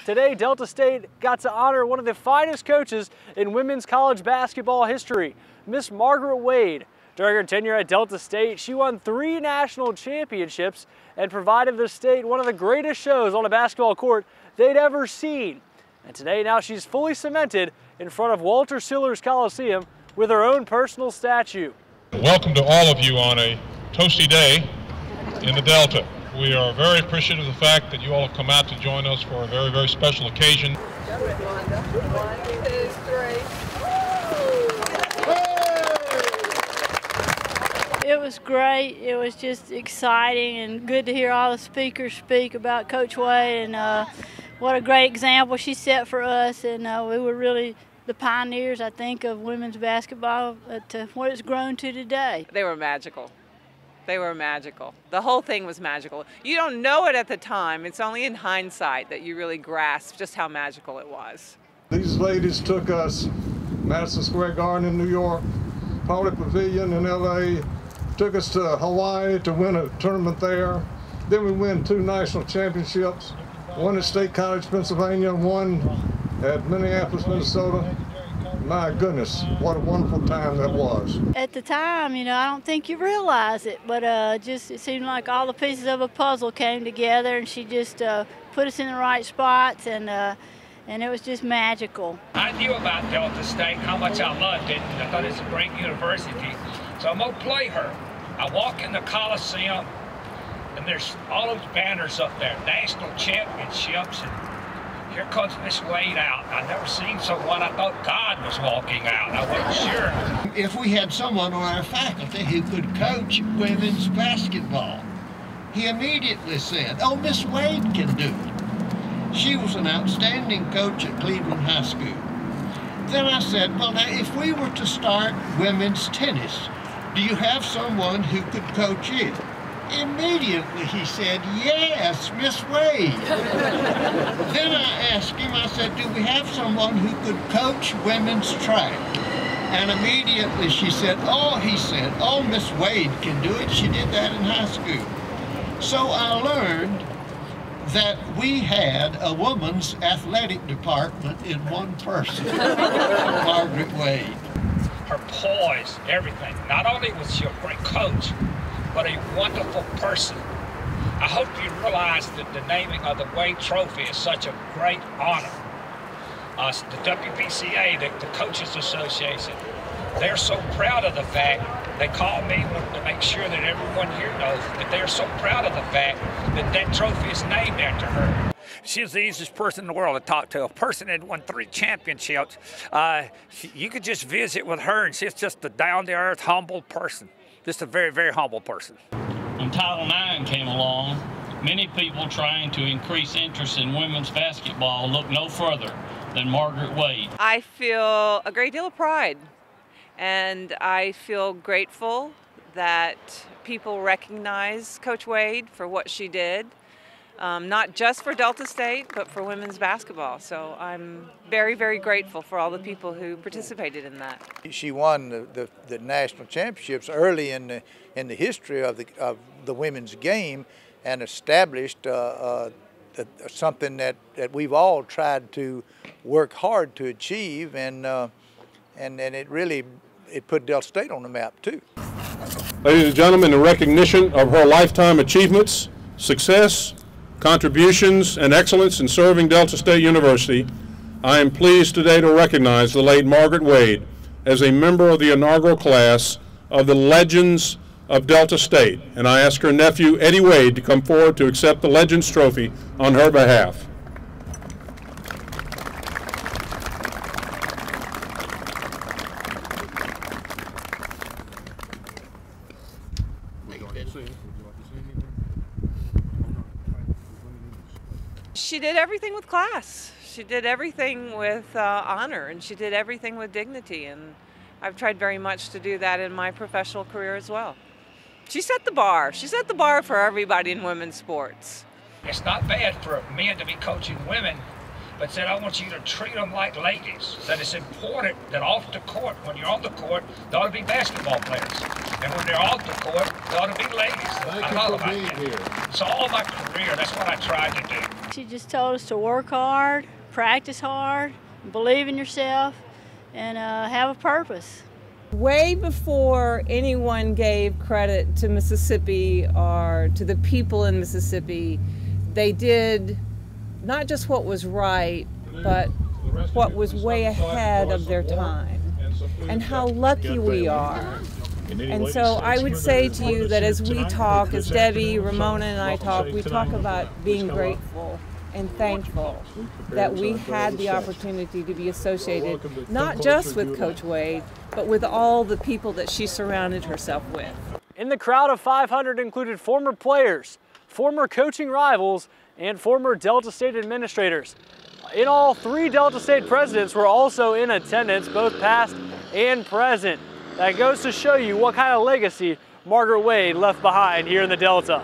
Today, Delta State got to honor one of the finest coaches in women's college basketball history, Miss Margaret Wade. During her tenure at Delta State, she won 3 national championships and provided the state one of the greatest shows on a basketball court they'd ever seen. And today, now she's fully cemented in front of Walter Sillars Coliseum with her own personal statue. Welcome to all of you on a toasty day in the Delta. We are very appreciative of the fact that you all have come out to join us for a very, very special occasion. 1, 2, 3. It was great. It was just exciting and good to hear all the speakers speak about Coach Wade, and what a great example she set for us. And we were really the pioneers, I think, of women's basketball to what it's grown to today. They were magical. They were magical. The whole thing was magical. You don't know it at the time. It's only in hindsight that you really grasp just how magical it was. These ladies took us Madison Square Garden in New York, Public Pavilion in LA, took us to Hawaii to win a tournament there. Then we win 2 national championships, one at State College, Pennsylvania, one at Minneapolis, Minnesota. My goodness, what a wonderful time that was. At the time, you know, I don't think you realize it, but just it seemed like all the pieces of a puzzle came together, and she just put us in the right spots, and it was just magical. I knew about Delta State, how much I loved it, and I thought it was a great university, so I'm going to play her. I walk in the Coliseum, and there's all those banners up there, national championships, and here comes Miss Wade out. I've never seen someone, I thought God was walking out. I wasn't sure. If we had someone on our faculty who could coach women's basketball, he immediately said, "Oh, Miss Wade can do it." She was an outstanding coach at Cleveland High School. Then I said, well, now, if we were to start women's tennis, do you have someone who could coach it? Immediately he said, yes, Miss Wade. Then I asked him, I said, do we have someone who could coach women's track? And immediately he said, oh, Miss Wade can do it. She did that in high school. So I learned that we had a woman's athletic department in one person, Margaret Wade. Her poise, everything. Not only was she a great coach, but a wonderful person. I hope you realize that the naming of the Wade Trophy is such a great honor. The WBCA, the Coaches Association, they're so proud of the fact, they call me to make sure that everyone here knows that they're so proud of the fact that that trophy is named after her. She was the easiest person in the world to talk to, a person that won 3 championships. You could just visit with her, and she's just a down-to-earth, humble person. Just a very, very humble person. When Title IX came along, many people trying to increase interest in women's basketball looked no further than Margaret Wade. I feel a great deal of pride, and I feel grateful that people recognize Coach Wade for what she did. Not just for Delta State, but for women's basketball. So I'm very, very grateful for all the people who participated in that. She won the national championships early in the history of the women's game, and established something that we've all tried to work hard to achieve, and it put Delta State on the map too. Ladies and gentlemen, in recognition of her lifetime achievements, success, contributions, and excellence in serving Delta State University, I am pleased today to recognize the late Margaret Wade as a member of the inaugural class of the Legends of Delta State, and I ask her nephew, Eddie Wade, to come forward to accept the Legends Trophy on her behalf. She did everything with class. She did everything with honor, and she did everything with dignity, and I've tried very much to do that in my professional career as well. She set the bar. She set the bar for everybody in women's sports. It's not bad for men to be coaching women, but said I want you to treat them like ladies. Said it's important that off the court, when you're on the court, they ought to be basketball players. And when they're off the court, they ought to be ladies. I thought about that. So all my career, that's what I tried to do. She just told us to work hard, practice hard, believe in yourself, and have a purpose. Way before anyone gave credit to Mississippi or to the people in Mississippi, they did not just what was right, but what was way ahead of their time. And how lucky we are. And so I would say to you that as we talk, as Debbie, Ramona, and I talk, we talk about being grateful and thankful that we had the opportunity to be associated not just with Coach Wade, but with all the people that she surrounded herself with. In the crowd of 500 included former players, former coaching rivals, and former Delta State administrators. In all, 3 Delta State presidents were also in attendance, both past and present. That goes to show you what kind of legacy Margaret Wade left behind here in the Delta.